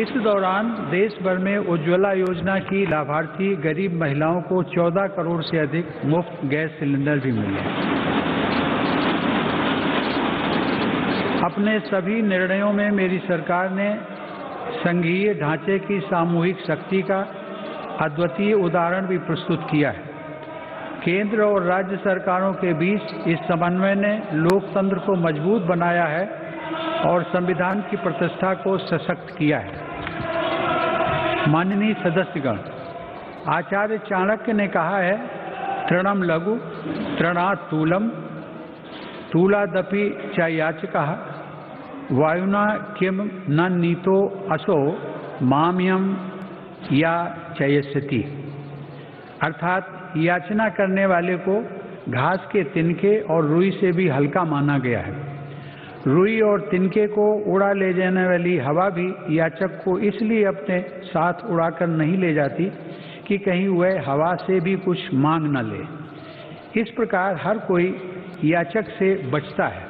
इस दौरान देश भर में उज्ज्वला योजना की लाभार्थी गरीब महिलाओं को 14 करोड़ से अधिक मुफ्त गैस सिलेंडर भी मिले। अपने सभी निर्णयों में मेरी सरकार ने संघीय ढांचे की सामूहिक शक्ति का अद्वितीय उदाहरण भी प्रस्तुत किया है। केंद्र और राज्य सरकारों के बीच इस समन्वय ने लोकतंत्र को मजबूत बनाया है और संविधान की प्रतिष्ठा को सशक्त किया है। माननीय सदस्यगण, आचार्य चाणक्य ने कहा है, तृणम लघु तृणात् तूलम तूलादपि च याचकः वायुना किम न नीतो असो माम्यम या चयस्यति। अर्थात याचना करने वाले को घास के तिनके और रुई से भी हल्का माना गया है। रुई और तिनके को उड़ा ले जाने वाली हवा भी याचक को इसलिए अपने साथ उड़ाकर नहीं ले जाती कि कहीं वह हवा से भी कुछ मांग न ले। इस प्रकार हर कोई याचक से बचता है।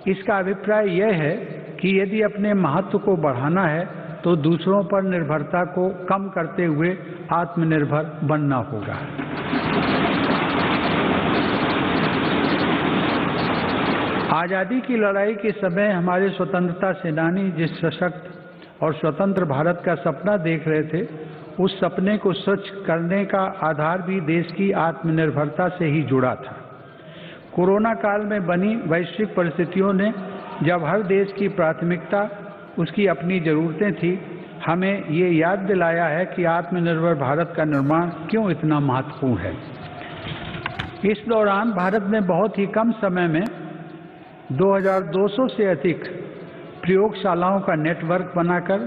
इसका अभिप्राय यह है कि यदि अपने महत्व को बढ़ाना है तो दूसरों पर निर्भरता को कम करते हुए आत्मनिर्भर बनना होगा। आज़ादी की लड़ाई के समय हमारे स्वतंत्रता सेनानी जिस सशक्त और स्वतंत्र भारत का सपना देख रहे थे, उस सपने को सच करने का आधार भी देश की आत्मनिर्भरता से ही जुड़ा था। कोरोना काल में बनी वैश्विक परिस्थितियों ने जब हर देश की प्राथमिकता उसकी अपनी ज़रूरतें थी, हमें ये याद दिलाया है कि आत्मनिर्भर भारत का निर्माण क्यों इतना महत्वपूर्ण है। इस दौरान भारत ने बहुत ही कम समय में 2200 से अधिक प्रयोगशालाओं का नेटवर्क बनाकर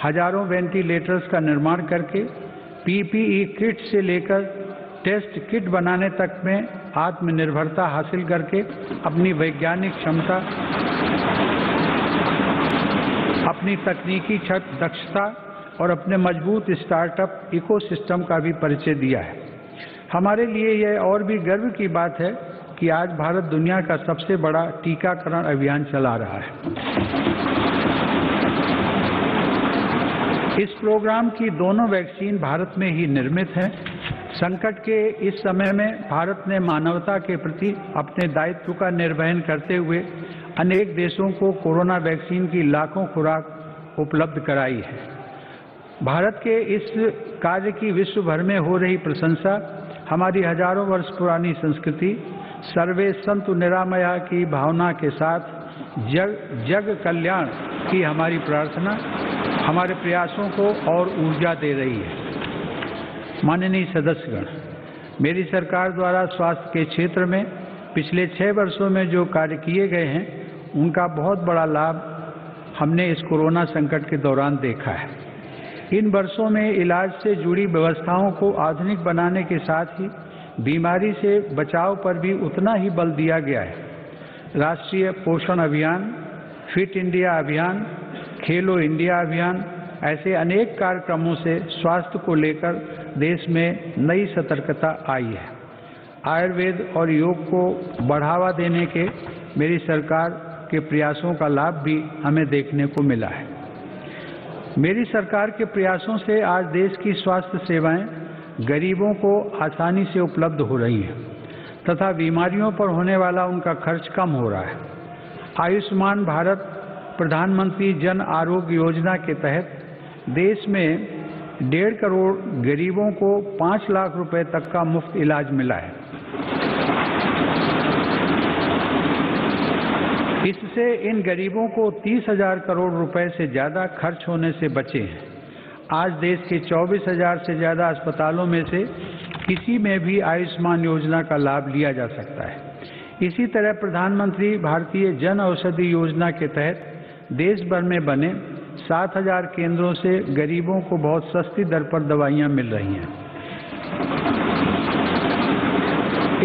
हजारों वेंटिलेटर्स का निर्माण करके पीपीई किट से लेकर टेस्ट किट बनाने तक में आत्मनिर्भरता हासिल करके अपनी वैज्ञानिक क्षमता, अपनी तकनीकी दक्षता और अपने मजबूत स्टार्टअप इकोसिस्टम का भी परिचय दिया है। हमारे लिए यह और भी गर्व की बात है कि आज भारत दुनिया का सबसे बड़ा टीकाकरण अभियान चला रहा है। इस प्रोग्राम की दोनों वैक्सीन भारत में ही निर्मित हैं। संकट के इस समय में भारत ने मानवता के प्रति अपने दायित्व का निर्वहन करते हुए अनेक देशों को कोरोना वैक्सीन की लाखों खुराक उपलब्ध कराई है। भारत के इस कार्य की विश्व भर में हो रही प्रशंसा हमारी हजारों वर्ष पुरानी संस्कृति सर्वे संतु निरामया की भावना के साथ जग कल्याण की हमारी प्रार्थना हमारे प्रयासों को और ऊर्जा दे रही है। माननीय सदस्यगण, मेरी सरकार द्वारा स्वास्थ्य के क्षेत्र में पिछले 6 वर्षों में जो कार्य किए गए हैं, उनका बहुत बड़ा लाभ हमने इस कोरोना संकट के दौरान देखा है। इन वर्षों में इलाज से जुड़ी व्यवस्थाओं को आधुनिक बनाने के साथ ही बीमारी से बचाव पर भी उतना ही बल दिया गया है। राष्ट्रीय पोषण अभियान, फिट इंडिया अभियान, खेलो इंडिया अभियान, ऐसे अनेक कार्यक्रमों से स्वास्थ्य को लेकर देश में नई सतर्कता आई है। आयुर्वेद और योग को बढ़ावा देने के मेरी सरकार के प्रयासों का लाभ भी हमें देखने को मिला है। मेरी सरकार के प्रयासों से आज देश की स्वास्थ्य सेवाएं गरीबों को आसानी से उपलब्ध हो रही हैं तथा बीमारियों पर होने वाला उनका खर्च कम हो रहा है। आयुष्मान भारत प्रधानमंत्री जन आरोग्य योजना के तहत देश में 1.5 करोड़ गरीबों को 5 लाख रुपए तक का मुफ्त इलाज मिला है। इससे इन गरीबों को 30,000 करोड़ रुपए से ज़्यादा खर्च होने से बचे हैं। आज देश के 24,000 से ज़्यादा अस्पतालों में से किसी में भी आयुष्मान योजना का लाभ लिया जा सकता है। इसी तरह प्रधानमंत्री भारतीय जन औषधि योजना के तहत देश भर में बने 7,000 केंद्रों से गरीबों को बहुत सस्ती दर पर दवाइयाँ मिल रही हैं।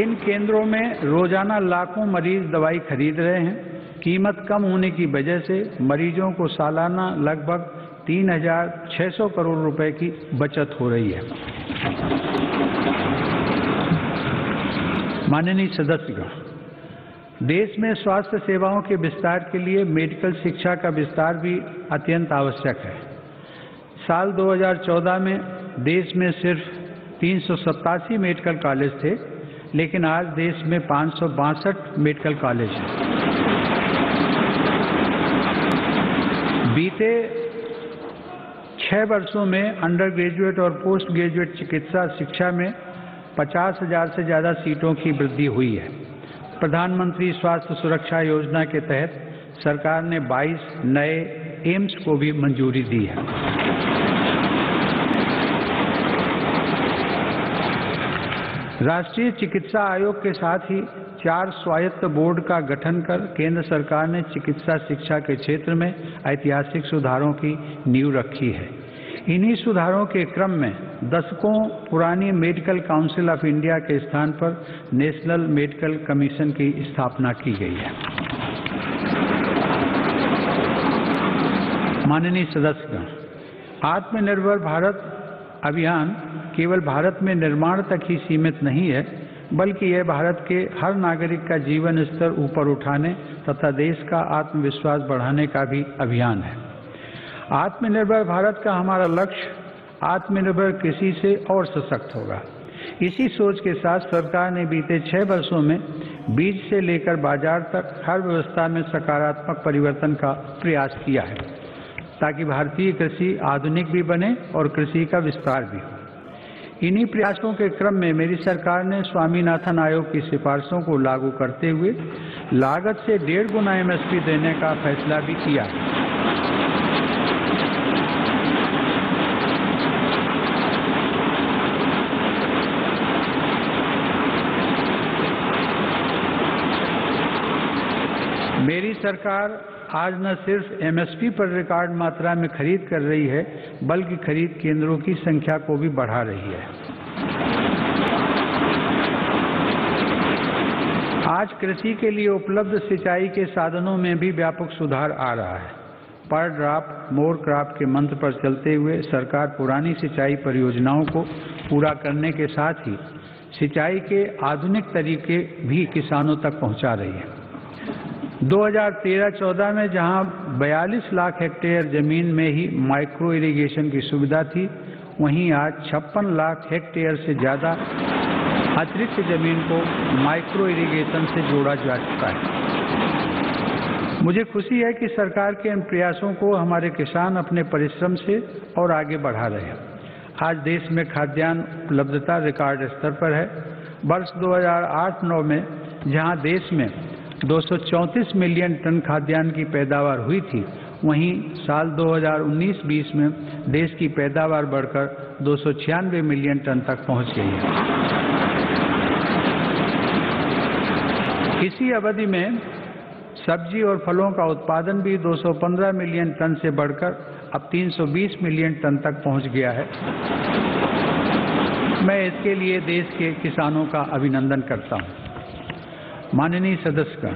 इन केंद्रों में रोजाना लाखों मरीज दवाई खरीद रहे हैं। कीमत कम होने की वजह से मरीजों को सालाना लगभग 3,600 करोड़ रुपए की बचत हो रही है। माननीय सदस्यगण, देश में स्वास्थ्य सेवाओं के विस्तार के लिए मेडिकल शिक्षा का विस्तार भी अत्यंत आवश्यक है। साल 2014 में देश में सिर्फ 387 मेडिकल कॉलेज थे, लेकिन आज देश में 562 मेडिकल कॉलेज हैं। बीते 6 वर्षों में अंडर ग्रेजुएट और पोस्ट ग्रेजुएट चिकित्सा शिक्षा में 50,000 से ज़्यादा सीटों की वृद्धि हुई है। प्रधानमंत्री स्वास्थ्य सुरक्षा योजना के तहत सरकार ने 22 नए एम्स को भी मंजूरी दी है। राष्ट्रीय चिकित्सा आयोग के साथ ही 4 स्वायत्त बोर्ड का गठन कर केंद्र सरकार ने चिकित्सा शिक्षा के क्षेत्र में ऐतिहासिक सुधारों की नींव रखी है। इन्हीं सुधारों के क्रम में दशकों पुरानी मेडिकल काउंसिल ऑफ इंडिया के स्थान पर नेशनल मेडिकल कमीशन की स्थापना की गई है। माननीय सदस्यगण, आत्मनिर्भर भारत अभियान केवल भारत में निर्माण तक ही सीमित नहीं है, बल्कि यह भारत के हर नागरिक का जीवन स्तर ऊपर उठाने तथा देश का आत्मविश्वास बढ़ाने का भी अभियान है। आत्मनिर्भर भारत का हमारा लक्ष्य आत्मनिर्भर कृषि से और सशक्त होगा। इसी सोच के साथ सरकार ने बीते 6 वर्षों में बीज से लेकर बाजार तक हर व्यवस्था में सकारात्मक परिवर्तन का प्रयास किया है, ताकि भारतीय कृषि आधुनिक भी बने और कृषि का विस्तार भी हो। इन्हीं प्रयासों के क्रम में मेरी सरकार ने स्वामीनाथन आयोग की सिफारिशों को लागू करते हुए लागत से 1.5 गुना MSP देने का फैसला भी किया है। मेरी सरकार आज न सिर्फ MSP पर रिकॉर्ड मात्रा में खरीद कर रही है, बल्कि खरीद केंद्रों की संख्या को भी बढ़ा रही है। आज कृषि के लिए उपलब्ध सिंचाई के साधनों में भी व्यापक सुधार आ रहा है। पर ड्रॉप मोर क्रॉप के मंत्र पर चलते हुए सरकार पुरानी सिंचाई परियोजनाओं को पूरा करने के साथ ही सिंचाई के आधुनिक तरीके भी किसानों तक पहुंचा रही है। 2013-14 में जहां 42 लाख हेक्टेयर जमीन में ही माइक्रो इरिगेशन की सुविधा थी, वहीं आज 56 लाख हेक्टेयर से ज़्यादा अतिरिक्त जमीन को माइक्रो इरिगेशन से जोड़ा जा चुका है। मुझे खुशी है कि सरकार के इन प्रयासों को हमारे किसान अपने परिश्रम से और आगे बढ़ा रहे हैं। आज देश में खाद्यान्न उपलब्धता रिकॉर्ड स्तर पर है। वर्ष 2008-9 में जहां देश में 234 मिलियन टन खाद्यान्न की पैदावार हुई थी, वहीं साल 2019-20 में देश की पैदावार बढ़कर 296 मिलियन टन तक पहुंच गई है। इसी अवधि में सब्जी और फलों का उत्पादन भी 215 मिलियन टन से बढ़कर अब 320 मिलियन टन तक पहुंच गया है। मैं इसके लिए देश के किसानों का अभिनंदन करता हूं। माननीय सदस्यगण,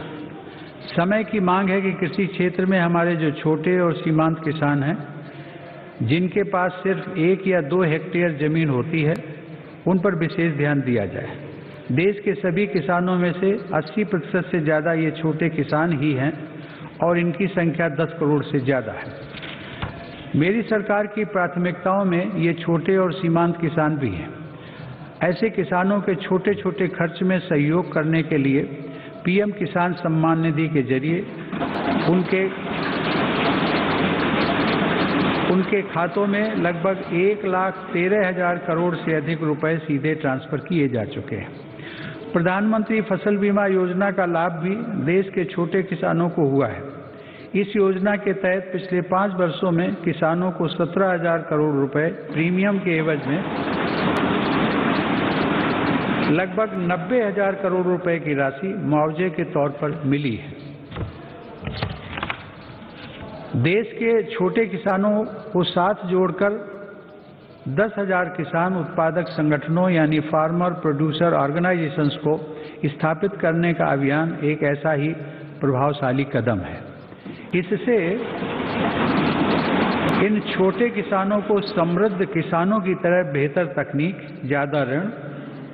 समय की मांग है कि कृषि क्षेत्र में हमारे जो छोटे और सीमांत किसान हैं, जिनके पास सिर्फ 1 या 2 हेक्टेयर जमीन होती है, उन पर विशेष ध्यान दिया जाए। देश के सभी किसानों में से 80% से ज़्यादा ये छोटे किसान ही हैं और इनकी संख्या 10 करोड़ से ज़्यादा है। मेरी सरकार की प्राथमिकताओं में ये छोटे और सीमांत किसान भी हैं। ऐसे किसानों के छोटे छोटे खर्च में सहयोग करने के लिए PM किसान सम्मान निधि के जरिए उनके खातों में लगभग 1,13,000 करोड़ से अधिक रुपए सीधे ट्रांसफर किए जा चुके हैं। प्रधानमंत्री फसल बीमा योजना का लाभ भी देश के छोटे किसानों को हुआ है। इस योजना के तहत पिछले 5 वर्षों में किसानों को 17,000 करोड़ रुपए प्रीमियम के एवज में लगभग 90,000 करोड़ रुपए की राशि मुआवजे के तौर पर मिली है। देश के छोटे किसानों को साथ जोड़कर 10,000 किसान उत्पादक संगठनों यानी फार्मर प्रोड्यूसर ऑर्गेनाइजेशंस को स्थापित करने का अभियान एक ऐसा ही प्रभावशाली कदम है। इससे इन छोटे किसानों को समृद्ध किसानों की तरह बेहतर तकनीक, ज़्यादा ऋण,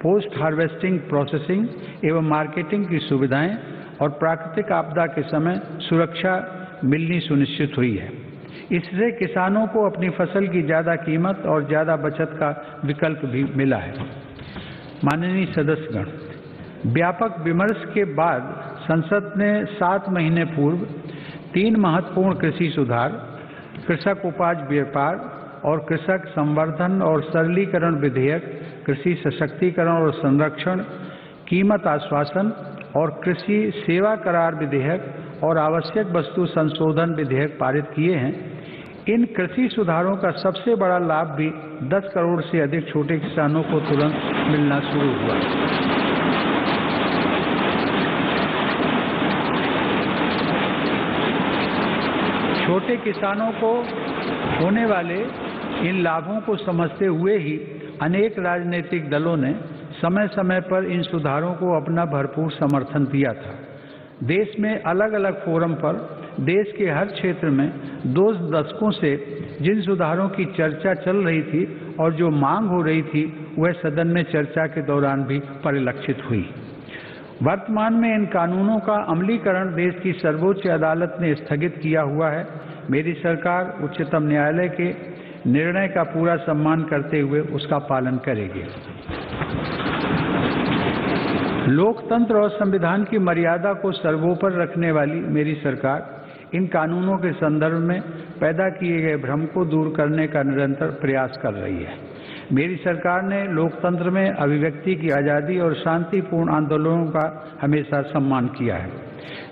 पोस्ट हार्वेस्टिंग प्रोसेसिंग एवं मार्केटिंग की सुविधाएं और प्राकृतिक आपदा के समय सुरक्षा मिलनी सुनिश्चित हुई है। इससे किसानों को अपनी फसल की ज़्यादा कीमत और ज़्यादा बचत का विकल्प भी मिला है। माननीय सदस्यगण, व्यापक विमर्श के बाद संसद ने 7 महीने पूर्व 3 महत्वपूर्ण कृषि सुधार, कृषक उपज व्यापार और कृषक संवर्धन और सरलीकरण विधेयक, कृषि सशक्तिकरण और संरक्षण, कीमत आश्वासन और कृषि सेवा करार विधेयक और आवश्यक वस्तु संशोधन विधेयक पारित किए हैं। इन कृषि सुधारों का सबसे बड़ा लाभ भी 10 करोड़ से अधिक छोटे किसानों को तुरंत मिलना शुरू हुआ। छोटे किसानों को होने वाले इन लाभों को समझते हुए ही अनेक राजनीतिक दलों ने समय समय पर इन सुधारों को अपना भरपूर समर्थन दिया था। देश में अलग अलग फोरम पर देश के हर क्षेत्र में 2 दशकों से जिन सुधारों की चर्चा चल रही थी और जो मांग हो रही थी, वह सदन में चर्चा के दौरान भी परिलक्षित हुई। वर्तमान में इन कानूनों का अमलीकरण देश की सर्वोच्च अदालत ने स्थगित किया हुआ है। मेरी सरकार उच्चतम न्यायालय के निर्णय का पूरा सम्मान करते हुए उसका पालन करेगी। लोकतंत्र और संविधान की मर्यादा को सर्वोपरि रखने वाली मेरी सरकार इन कानूनों के संदर्भ में पैदा किए गए भ्रम को दूर करने का निरंतर प्रयास कर रही है। मेरी सरकार ने लोकतंत्र में अभिव्यक्ति की आज़ादी और शांतिपूर्ण आंदोलनों का हमेशा सम्मान किया है,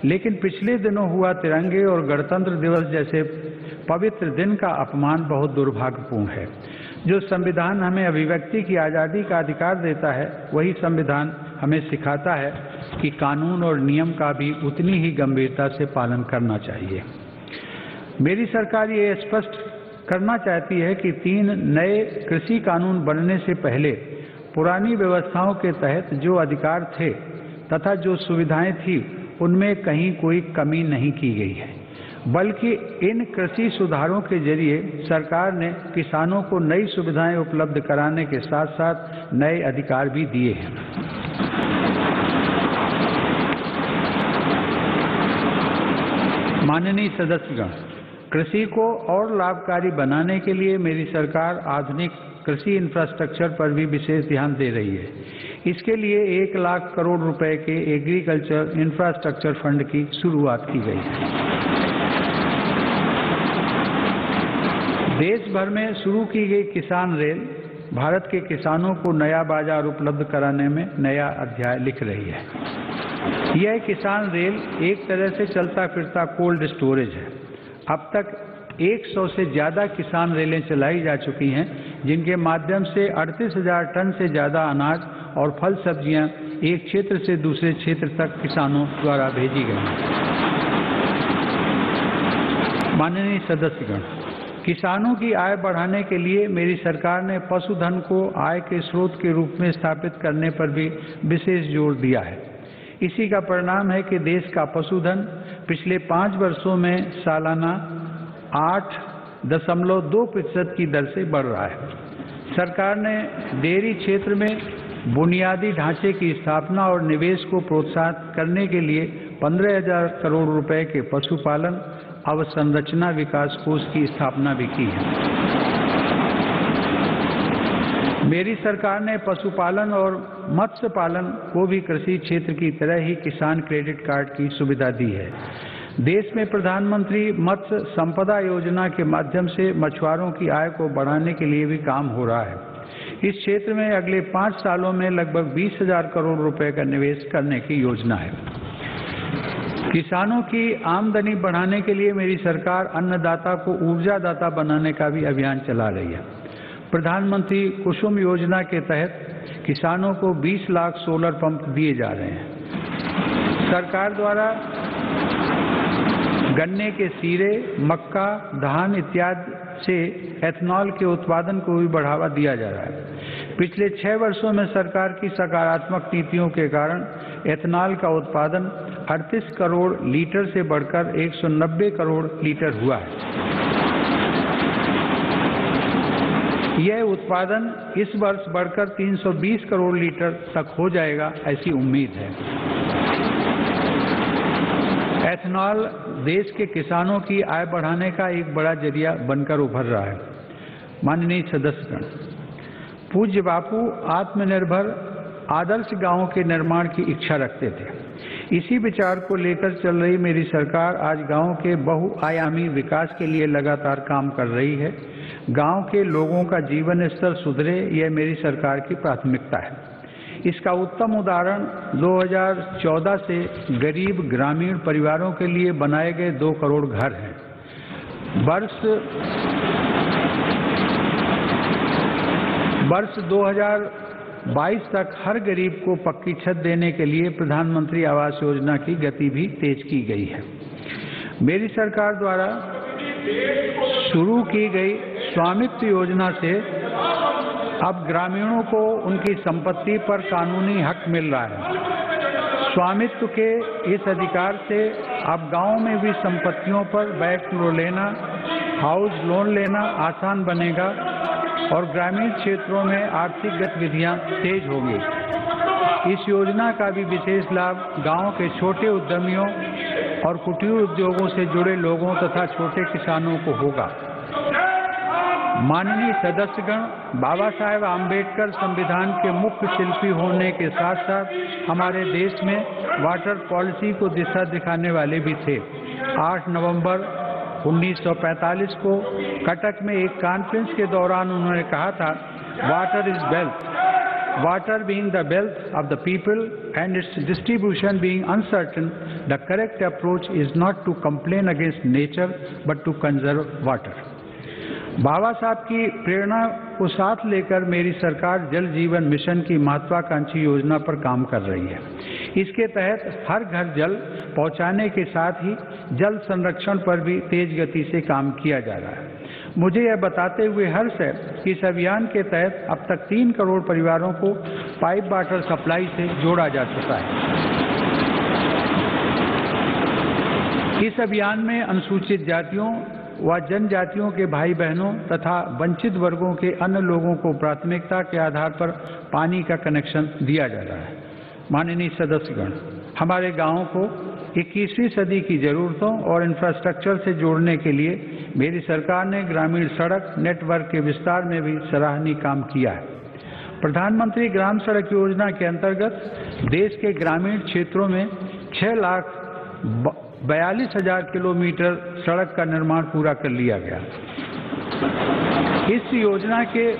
लेकिन पिछले दिनों हुआ तिरंगे और गणतंत्र दिवस जैसे पवित्र दिन का अपमान बहुत दुर्भाग्यपूर्ण है। जो संविधान हमें अभिव्यक्ति की आज़ादी का अधिकार देता है, वही संविधान हमें सिखाता है कि कानून और नियम का भी उतनी ही गंभीरता से पालन करना चाहिए। मेरी सरकार ये स्पष्ट करना चाहती है कि 3 नए कृषि कानून बनने से पहले पुरानी व्यवस्थाओं के तहत जो अधिकार थे तथा जो सुविधाएं थी, उनमें कहीं कोई कमी नहीं की गई है, बल्कि इन कृषि सुधारों के जरिए सरकार ने किसानों को नई सुविधाएं उपलब्ध कराने के साथ साथ नए अधिकार भी दिए हैं। माननीय सदस्यगण, कृषि को और लाभकारी बनाने के लिए मेरी सरकार आधुनिक कृषि इंफ्रास्ट्रक्चर पर भी विशेष ध्यान दे रही है। इसके लिए 1 लाख करोड़ रुपए के एग्रीकल्चर इंफ्रास्ट्रक्चर फंड की शुरुआत की गई है। देश भर में शुरू की गई किसान रेल भारत के किसानों को नया बाजार उपलब्ध कराने में नया अध्याय लिख रही है। यह किसान रेल एक तरह से चलता फिरता कोल्ड स्टोरेज है। अब तक 100 से ज़्यादा किसान रेलें चलाई जा चुकी हैं, जिनके माध्यम से 38,000 टन से ज़्यादा अनाज और फल सब्जियां एक क्षेत्र से दूसरे क्षेत्र तक किसानों द्वारा भेजी गई हैं। माननीय सदस्यगण, किसानों की आय बढ़ाने के लिए मेरी सरकार ने पशुधन को आय के स्रोत के रूप में स्थापित करने पर भी विशेष जोर दिया है। इसी का परिणाम है कि देश का पशुधन पिछले 5 वर्षों में सालाना 8.2% की दर से बढ़ रहा है। सरकार ने डेयरी क्षेत्र में बुनियादी ढांचे की स्थापना और निवेश को प्रोत्साहित करने के लिए 15,000 करोड़ रुपए के पशुपालन अवसंरचना विकास कोष की स्थापना भी की है। मेरी सरकार ने पशुपालन और मत्स्य पालन को भी कृषि क्षेत्र की तरह ही किसान क्रेडिट कार्ड की सुविधा दी है। देश में प्रधानमंत्री मत्स्य संपदा योजना के माध्यम से मछुआरों की आय को बढ़ाने के लिए भी काम हो रहा है। इस क्षेत्र में अगले 5 सालों में लगभग 20,000 करोड़ रुपए का निवेश करने की योजना है। किसानों की आमदनी बढ़ाने के लिए मेरी सरकार अन्नदाता को ऊर्जादाता बनाने का भी अभियान चला रही है। प्रधानमंत्री कुसुम योजना के तहत किसानों को 20 लाख सोलर पंप दिए जा रहे हैं। सरकार द्वारा गन्ने के सीरे, मक्का, धान इत्यादि से एथनॉल के उत्पादन को भी बढ़ावा दिया जा रहा है। पिछले 6 वर्षों में सरकार की सकारात्मक नीतियों के कारण एथनॉल का उत्पादन 38 करोड़ लीटर से बढ़कर 190 करोड़ लीटर हुआ है। यह उत्पादन इस वर्ष बढ़कर 320 करोड़ लीटर तक हो जाएगा, ऐसी उम्मीद है। एथेनॉल देश के किसानों की आय बढ़ाने का एक बड़ा जरिया बनकर उभर रहा है। माननीय सदस्यगण, पूज्य बापू आत्मनिर्भर आदर्श गांव के निर्माण की इच्छा रखते थे। इसी विचार को लेकर चल रही मेरी सरकार आज गांव के बहुआयामी विकास के लिए लगातार काम कर रही है। गांव के लोगों का जीवन स्तर सुधरे, यह मेरी सरकार की प्राथमिकता है। इसका उत्तम उदाहरण 2014 से गरीब ग्रामीण परिवारों के लिए बनाए गए 2 करोड़ घर हैं। वर्ष 2022 तक हर गरीब को पक्की छत देने के लिए प्रधानमंत्री आवास योजना की गति भी तेज की गई है। मेरी सरकार द्वारा शुरू की गई स्वामित्व योजना से अब ग्रामीणों को उनकी संपत्ति पर कानूनी हक मिल रहा है। स्वामित्व के इस अधिकार से अब गांव में भी संपत्तियों पर बैंक लोन लेना, हाउस लोन लेना आसान बनेगा और ग्रामीण क्षेत्रों में आर्थिक गतिविधियां तेज होंगी। इस योजना का भी विशेष लाभ गांव के छोटे उद्यमियों और कुटीर उद्योगों से जुड़े लोगों तथा छोटे किसानों को होगा। माननीय सदस्यगण, बाबा साहेब आम्बेडकर संविधान के मुख्य शिल्पी होने के साथ साथ हमारे देश में वाटर पॉलिसी को दिशा दिखाने वाले भी थे। 8 नवंबर 1945 को कटक में एक कॉन्फ्रेंस के दौरान उन्होंने कहा था, water is wealth, water being the wealth of the people and its distribution being uncertain, the correct approach is not to complain against nature but to conserve water. बाबा साहब की प्रेरणा को साथ लेकर मेरी सरकार जल जीवन मिशन की महत्वाकांक्षी योजना पर काम कर रही है। इसके तहत हर घर जल पहुंचाने के साथ ही जल संरक्षण पर भी तेज गति से काम किया जा रहा है। मुझे यह बताते हुए हर्ष है कि इस अभियान के तहत अब तक 3 करोड़ परिवारों को पाइप वाटर सप्लाई से जोड़ा जा चुका है। इस अभियान में अनुसूचित जातियों व जनजातियों के भाई बहनों तथा वंचित वर्गों के अन्य लोगों को प्राथमिकता के आधार पर पानी का कनेक्शन दिया जा रहा है। माननीय सदस्यगण, हमारे गांवों को 21वीं सदी की जरूरतों और इंफ्रास्ट्रक्चर से जोड़ने के लिए मेरी सरकार ने ग्रामीण सड़क नेटवर्क के विस्तार में भी सराहनीय काम किया है। प्रधानमंत्री ग्राम सड़क योजना के अंतर्गत देश के ग्रामीण क्षेत्रों में 6,42,000 किलोमीटर सड़क का निर्माण पूरा कर लिया गया। इस योजना के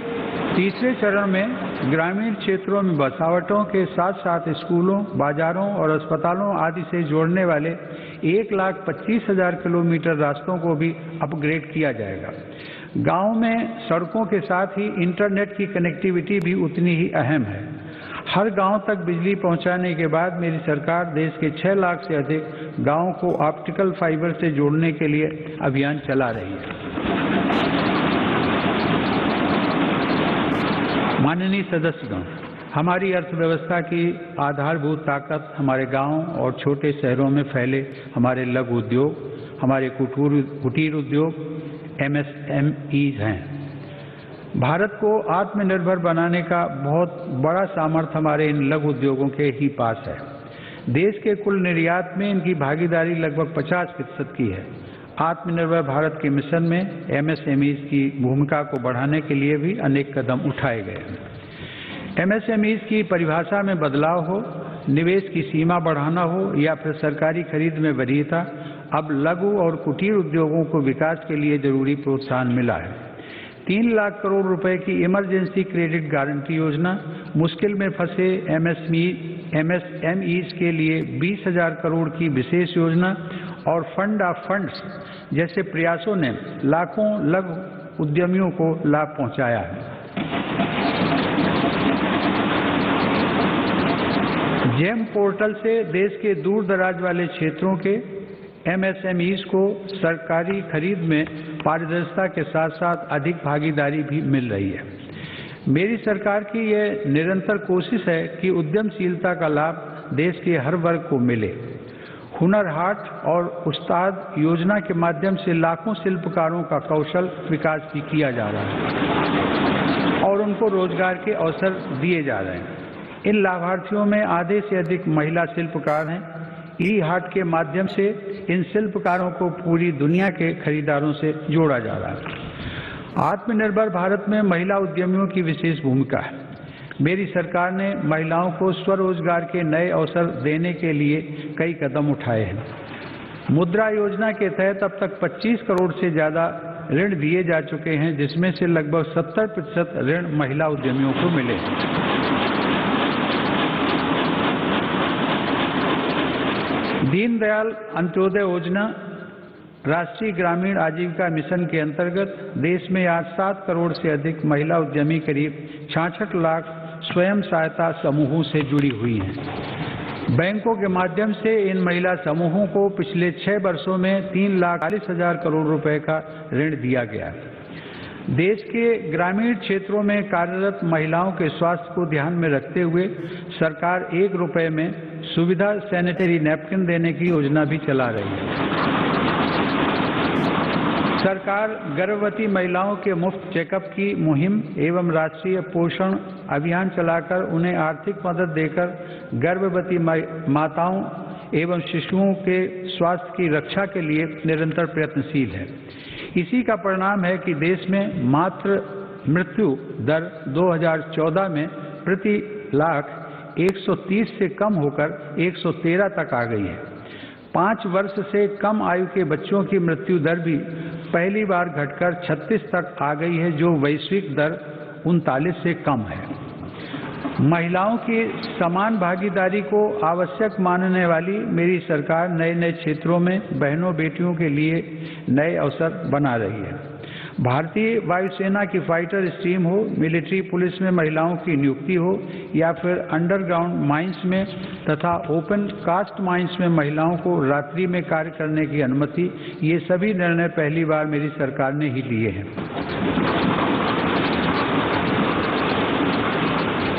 तीसरे चरण में ग्रामीण क्षेत्रों में बसावटों के साथ साथ स्कूलों, बाजारों और अस्पतालों आदि से जोड़ने वाले 1,25,000 किलोमीटर रास्तों को भी अपग्रेड किया जाएगा। गांव में सड़कों के साथ ही इंटरनेट की कनेक्टिविटी भी उतनी ही अहम है। हर गांव तक बिजली पहुंचाने के बाद मेरी सरकार देश के 6 लाख से अधिक गांवों को ऑप्टिकल फाइबर से जोड़ने के लिए अभियान चला रही है। माननीय सदस्यगण, हमारी अर्थव्यवस्था की आधारभूत ताकत हमारे गांव और छोटे शहरों में फैले हमारे लघु उद्योग, हमारे कुटीर उद्योग MSMEs हैं। भारत को आत्मनिर्भर बनाने का बहुत बड़ा सामर्थ्य हमारे इन लघु उद्योगों के ही पास है। देश के कुल निर्यात में इनकी भागीदारी लगभग 50% की है। आत्मनिर्भर भारत के मिशन में MSMEs की भूमिका को बढ़ाने के लिए भी अनेक कदम उठाए गए हैं। MSMEs की परिभाषा में बदलाव हो, निवेश की सीमा बढ़ाना हो या फिर सरकारी खरीद में वरीयता, अब लघु और कुटीर उद्योगों को विकास के लिए जरूरी प्रोत्साहन मिला है। 3 लाख करोड़ रुपए की इमरजेंसी क्रेडिट गारंटी योजना, मुश्किल में फंसे MSMEs के लिए 20,000 करोड़ की विशेष योजना और फंड ऑफ फंड्स जैसे प्रयासों ने लाखों लघु उद्यमियों को लाभ पहुंचाया है। जेम पोर्टल से देश के दूर दराज वाले क्षेत्रों के MSMEs को सरकारी खरीद में पारदर्शिता के साथ साथ अधिक भागीदारी भी मिल रही है। मेरी सरकार की यह निरंतर कोशिश है कि उद्यमशीलता का लाभ देश के हर वर्ग को मिले। हुनर हाट और उस्ताद योजना के माध्यम से लाखों शिल्पकारों का कौशल विकास भी किया जा रहा है और उनको रोजगार के अवसर दिए जा रहे हैं। इन लाभार्थियों में आधे से अधिक महिला शिल्पकार हैं। ई हाट के माध्यम से इन शिल्पकारों को पूरी दुनिया के खरीदारों से जोड़ा जा रहा है। आत्मनिर्भर भारत में महिला उद्यमियों की विशेष भूमिका है। मेरी सरकार ने महिलाओं को स्वरोजगार के नए अवसर देने के लिए कई कदम उठाए हैं। मुद्रा योजना के तहत अब तक 25 करोड़ से ज़्यादा ऋण दिए जा चुके हैं, जिसमें से लगभग 70% ऋण महिला उद्यमियों को मिले हैं। दीनदयाल अंत्योदय योजना राष्ट्रीय ग्रामीण आजीविका मिशन के अंतर्गत देश में आज 7 करोड़ से अधिक महिला उद्यमी करीब 66 लाख स्वयं सहायता समूहों से जुड़ी हुई हैं। बैंकों के माध्यम से इन महिला समूहों को पिछले 6 वर्षों में 3,40,000 करोड़ रुपए का ऋण दिया गया। देश के ग्रामीण क्षेत्रों में कार्यरत महिलाओं के स्वास्थ्य को ध्यान में रखते हुए सरकार 1 रुपए में सुविधा सैनिटरी नैपकिन देने की योजना भी चला रही है। सरकार गर्भवती महिलाओं के मुफ्त चेकअप की मुहिम एवं राष्ट्रीय पोषण अभियान चलाकर उन्हें आर्थिक मदद देकर गर्भवती माताओं एवं शिशुओं के स्वास्थ्य की रक्षा के लिए निरंतर प्रयत्नशील है। इसी का परिणाम है कि देश में मातृ मृत्यु दर 2014 में प्रति लाख 130 से कम होकर 113 तक आ गई है। 5 वर्ष से कम आयु के बच्चों की मृत्यु दर भी पहली बार घटकर 36 तक आ गई है, जो वैश्विक दर 39 से कम है। महिलाओं की समान भागीदारी को आवश्यक मानने वाली मेरी सरकार नए नए क्षेत्रों में बहनों बेटियों के लिए नए अवसर बना रही है। भारतीय वायुसेना की फाइटर स्ट्रीम हो, मिलिट्री पुलिस में महिलाओं की नियुक्ति हो या फिर अंडरग्राउंड माइंस में तथा ओपन कास्ट माइंस में महिलाओं को रात्रि में कार्य करने की अनुमति, ये सभी निर्णय पहली बार मेरी सरकार ने ही लिए हैं।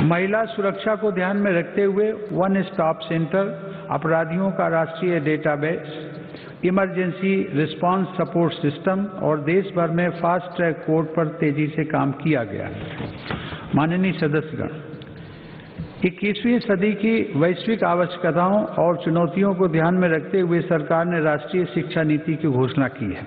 महिला सुरक्षा को ध्यान में रखते हुए वन स्टॉप सेंटर, अपराधियों का राष्ट्रीय database, emergency response support system और देश भर में फास्ट ट्रैक कोर्ट पर तेजी से काम किया गया। माननीय सदस्यगण, 21वीं सदी की वैश्विक आवश्यकताओं और चुनौतियों को ध्यान में रखते हुए सरकार ने राष्ट्रीय शिक्षा नीति की घोषणा की है।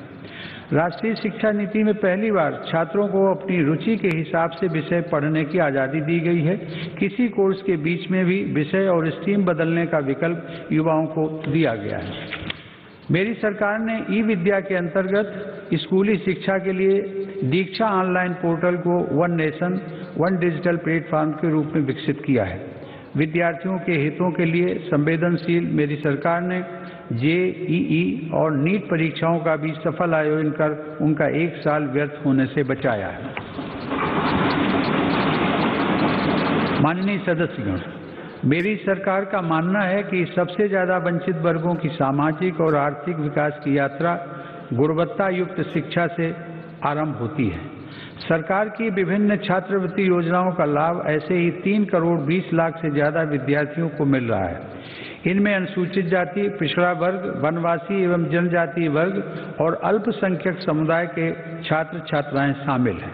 राष्ट्रीय शिक्षा नीति में पहली बार छात्रों को अपनी रुचि के हिसाब से विषय पढ़ने की आज़ादी दी गई है। किसी कोर्स के बीच में भी विषय और स्ट्रीम बदलने का विकल्प युवाओं को दिया गया है। मेरी सरकार ने ई विद्या के अंतर्गत स्कूली शिक्षा के लिए दीक्षा ऑनलाइन पोर्टल को one nation one digital platform के रूप में विकसित किया है। विद्यार्थियों के हितों के लिए संवेदनशील मेरी सरकार ने जेईई और नीट परीक्षाओं का भी सफल आयोजन कर उनका 1 साल व्यर्थ होने से बचाया है। माननीय सदस्यगण, मेरी सरकार का मानना है कि सबसे ज्यादा वंचित वर्गों की सामाजिक और आर्थिक विकास की यात्रा गुणवत्ता युक्त शिक्षा से आरंभ होती है। सरकार की विभिन्न छात्रवृत्ति योजनाओं का लाभ ऐसे ही 3 करोड़ 20 लाख से ज्यादा विद्यार्थियों को मिल रहा है। इनमें अनुसूचित जाति, पिछड़ा वर्ग, वनवासी एवं जनजातीय वर्ग और अल्पसंख्यक समुदाय के छात्र छात्राएं शामिल हैं।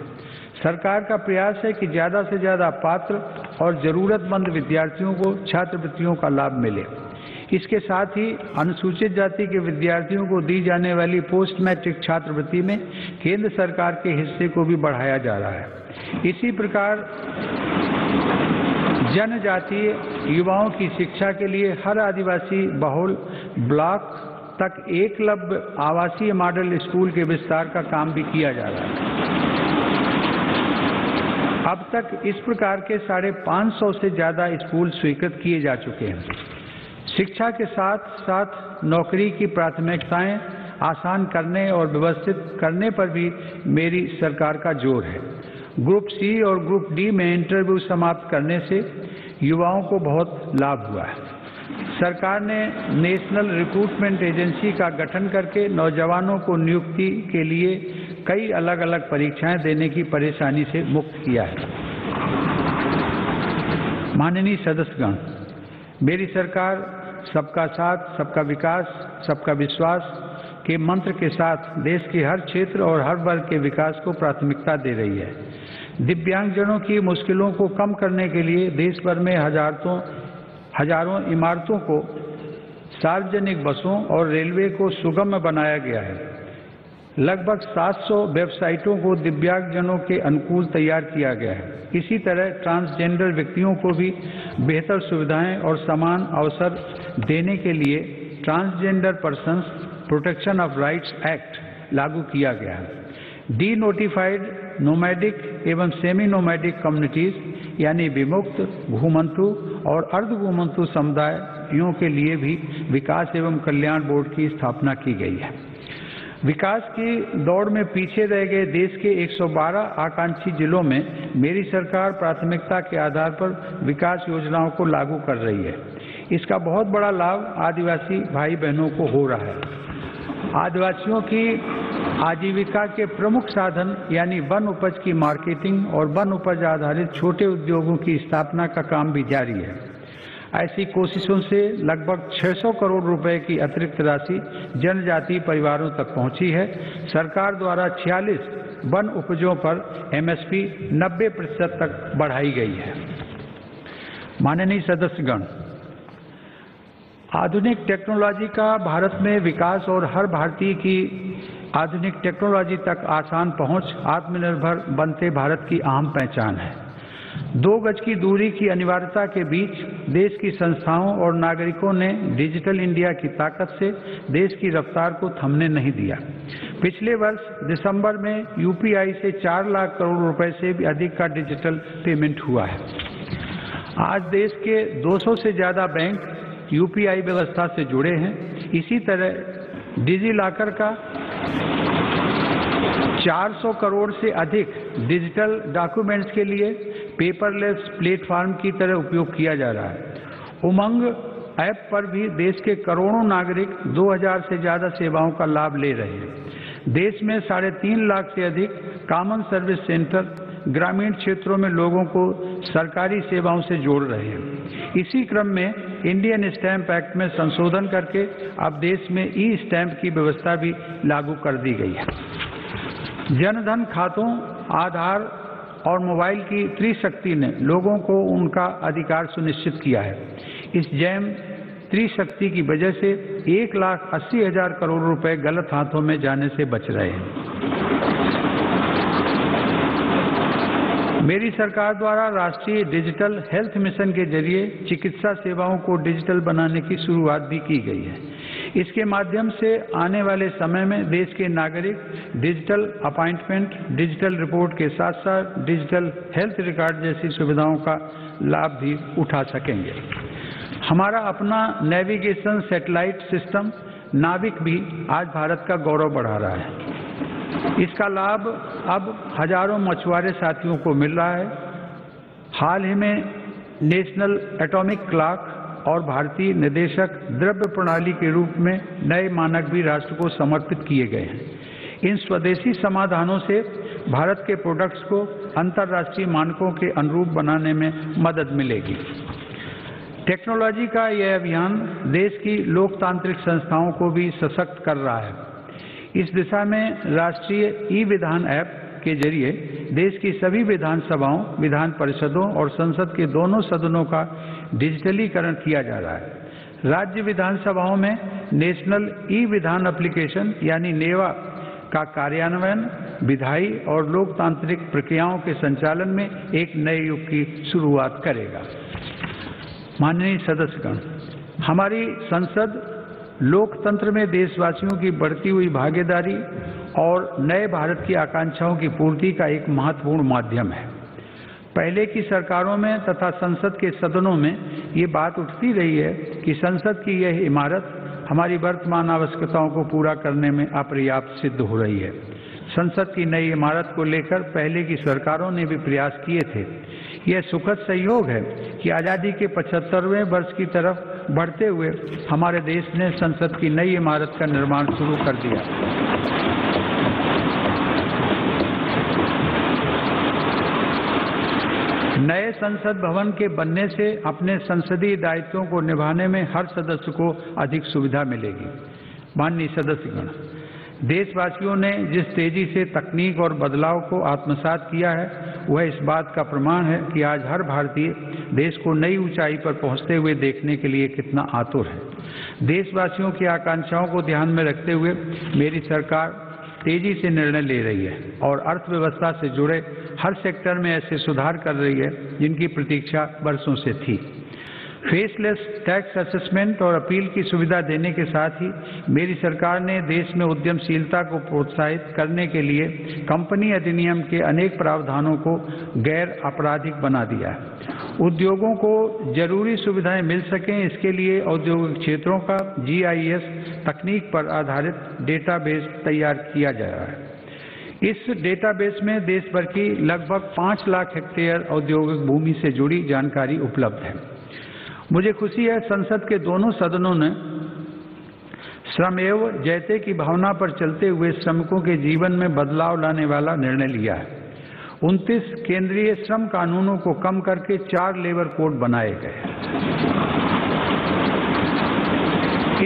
सरकार का प्रयास है कि ज्यादा से ज्यादा पात्र और जरूरतमंद विद्यार्थियों को छात्रवृत्तियों का लाभ मिले। इसके साथ ही अनुसूचित जाति के विद्यार्थियों को दी जाने वाली पोस्ट मैट्रिक छात्रवृत्ति में केंद्र सरकार के हिस्से को भी बढ़ाया जा रहा है। इसी प्रकार जनजातीय युवाओं की शिक्षा के लिए हर आदिवासी बहुल ब्लॉक तक एकलव्य आवासीय मॉडल स्कूल के विस्तार का काम भी किया जा रहा है। अब तक इस प्रकार के 550 से ज्यादा स्कूल स्वीकृत किए जा चुके हैं। शिक्षा के साथ साथ नौकरी की प्राथमिकताएं आसान करने और व्यवस्थित करने पर भी मेरी सरकार का जोर है। ग्रुप सी और ग्रुप डी में इंटरव्यू समाप्त करने से युवाओं को बहुत लाभ हुआ है। सरकार ने नेशनल रिक्रूटमेंट एजेंसी का गठन करके नौजवानों को नियुक्ति के लिए कई अलग अलग परीक्षाएं देने की परेशानी से मुक्त किया है। माननीय सदस्यगण, मेरी सरकार सबका साथ, सबका विकास, सबका विश्वास के मंत्र के साथ देश के हर क्षेत्र और हर वर्ग के विकास को प्राथमिकता दे रही है। दिव्यांगजनों की मुश्किलों को कम करने के लिए देश भर में हजारों इमारतों को सार्वजनिक बसों और रेलवे को सुगम बनाया गया है। लगभग 700 वेबसाइटों को दिव्यांगजनों के अनुकूल तैयार किया गया है। इसी तरह ट्रांसजेंडर व्यक्तियों को भी बेहतर सुविधाएं और समान अवसर देने के लिए transgender persons protection of rights act लागू किया गया है। डी नोटिफाइड नोमैडिक एवं सेमी नोमैडिक कम्युनिटीज यानी विमुक्त, घुमंतु और अर्ध घुमंतु समुदायों के लिए भी विकास एवं कल्याण बोर्ड की स्थापना की गई है। विकास की दौड़ में पीछे रह गए देश के 112 आकांक्षी जिलों में मेरी सरकार प्राथमिकता के आधार पर विकास योजनाओं को लागू कर रही है। इसका बहुत बड़ा लाभ आदिवासी भाई बहनों को हो रहा है। आदिवासियों की आजीविका के प्रमुख साधन यानी वन उपज की मार्केटिंग और वन उपज आधारित छोटे उद्योगों की स्थापना का काम भी जारी है। ऐसी कोशिशों से लगभग 600 करोड़ रुपए की अतिरिक्त राशि जनजातीय परिवारों तक पहुंची है। सरकार द्वारा 46 वन उपजों पर एमएसपी 90% तक बढ़ाई गई है। माननीय सदस्यगण, आधुनिक टेक्नोलॉजी का भारत में विकास और हर भारतीय की आधुनिक टेक्नोलॉजी तक आसान पहुंच आत्मनिर्भर बनते भारत की अहम पहचान है। 2 गज की दूरी की अनिवार्यता के बीच देश की संस्थाओं और नागरिकों ने डिजिटल इंडिया की ताकत से देश की रफ्तार को थमने नहीं दिया। पिछले वर्ष दिसंबर में यूपीआई से 4 लाख करोड़ रुपए से भी अधिक का डिजिटल पेमेंट हुआ है। आज देश के 200 से ज्यादा बैंक यूपीआई व्यवस्था से जुड़े हैं। इसी तरह डिजी लॉकर का 400 करोड़ से अधिक डिजिटल डॉक्यूमेंट्स के लिए पेपरलेस प्लेटफॉर्म की तरह उपयोग किया जा रहा है। उमंग ऐप पर भी देश के करोड़ों नागरिक 2000 से ज्यादा सेवाओं का लाभ ले रहे हैं। देश में 3.5 लाख से अधिक कॉमन सर्विस सेंटर ग्रामीण क्षेत्रों में लोगों को सरकारी सेवाओं से जोड़ रहे हैं। इसी क्रम में इंडियन स्टैंप एक्ट में संशोधन करके अब देश में ई स्टैंप की व्यवस्था भी लागू कर दी गई है। जनधन खातों, आधार और मोबाइल की त्रिशक्ति ने लोगों को उनका अधिकार सुनिश्चित किया है। इस जैम त्रिशक्ति की वजह से 1,80,000 करोड़ रुपए गलत हाथों में जाने से बच रहे हैं। मेरी सरकार द्वारा राष्ट्रीय डिजिटल हेल्थ मिशन के जरिए चिकित्सा सेवाओं को डिजिटल बनाने की शुरुआत भी की गई है। इसके माध्यम से आने वाले समय में देश के नागरिक डिजिटल अपॉइंटमेंट, डिजिटल रिपोर्ट के साथ साथ डिजिटल हेल्थ रिकॉर्ड जैसी सुविधाओं का लाभ भी उठा सकेंगे। हमारा अपना नेविगेशन सैटेलाइट सिस्टम नाविक भी आज भारत का गौरव बढ़ा रहा है। इसका लाभ अब हजारों मछुआरे साथियों को मिल रहा है। हाल ही में नेशनल एटॉमिक क्लॉक और भारतीय निर्देशक द्रव्य प्रणाली के रूप में नए मानक भी राष्ट्र को समर्पित किए गए हैं। इन स्वदेशी समाधानों से भारत के प्रोडक्ट्स को अंतर्राष्ट्रीय मानकों के अनुरूप बनाने में मदद मिलेगी। टेक्नोलॉजी का यह अभियान देश की लोकतांत्रिक संस्थाओं को भी सशक्त कर रहा है। इस दिशा में राष्ट्रीय ई विधान ऐप के जरिए देश की सभी विधानसभाओं, विधान परिषदों और संसद के दोनों सदनों का डिजिटलीकरण किया जा रहा है। राज्य विधानसभाओं में नेशनल ई विधान एप्लीकेशन यानी नेवा का कार्यान्वयन विधायी और लोकतांत्रिक प्रक्रियाओं के संचालन में एक नए युग की शुरुआत करेगा। माननीय सदस्यगण, हमारी संसद लोकतंत्र में देशवासियों की बढ़ती हुई भागीदारी और नए भारत की आकांक्षाओं की पूर्ति का एक महत्वपूर्ण माध्यम है। पहले की सरकारों में तथा संसद के सदनों में ये बात उठती रही है कि संसद की यह इमारत हमारी वर्तमान आवश्यकताओं को पूरा करने में अपर्याप्त सिद्ध हो रही है। संसद की नई इमारत को लेकर पहले की सरकारों ने भी प्रयास किए थे। यह सुखद संयोग है कि आज़ादी के 75वें वर्ष की तरफ बढ़ते हुए हमारे देश ने संसद की नई इमारत का निर्माण शुरू कर दिया। नए संसद भवन के बनने से अपने संसदीय दायित्वों को निभाने में हर सदस्य को अधिक सुविधा मिलेगी। माननीय सदस्यगण, देशवासियों ने जिस तेजी से तकनीक और बदलाव को आत्मसात किया है वह इस बात का प्रमाण है कि आज हर भारतीय देश को नई ऊंचाई पर पहुंचते हुए देखने के लिए कितना आतुर है। देशवासियों की आकांक्षाओं को ध्यान में रखते हुए मेरी सरकार तेजी से निर्णय ले रही है और अर्थव्यवस्था से जुड़े हर सेक्टर में ऐसे सुधार कर रही है जिनकी प्रतीक्षा वर्षों से थी। फेसलेस टैक्स असेसमेंट और अपील की सुविधा देने के साथ ही मेरी सरकार ने देश में उद्यमशीलता को प्रोत्साहित करने के लिए कंपनी अधिनियम के अनेक प्रावधानों को गैर आपराधिक बना दिया है। उद्योगों को जरूरी सुविधाएं मिल सकें, इसके लिए औद्योगिक क्षेत्रों का GIS तकनीक पर आधारित डेटाबेस तैयार किया जा रहा है। इस डेटाबेस में देश भर की लगभग 5 लाख हेक्टेयर औद्योगिक भूमि से जुड़ी जानकारी उपलब्ध है। मुझे खुशी है संसद के दोनों सदनों ने श्रमेव जयते की भावना पर चलते हुए श्रमिकों के जीवन में बदलाव लाने वाला निर्णय लिया है। 29 केंद्रीय श्रम कानूनों को कम करके 4 लेबर कोड बनाए गए।